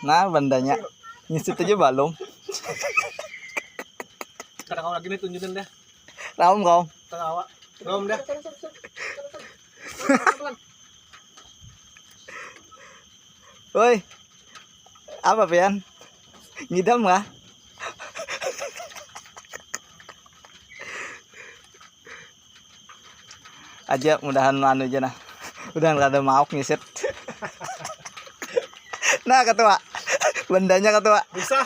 Nah, bandanya. Nyisit aja balum. Sekarang kau lagi nih tunjukin deh. Raum kau. Tertawa. Rom dah. Woi. Apa Pian? Ngidam nggak? Aja mudahan anu aja nah. Udah nggak ada mauk ngisit. Nah ketua. Bandanya ketua. Bisa.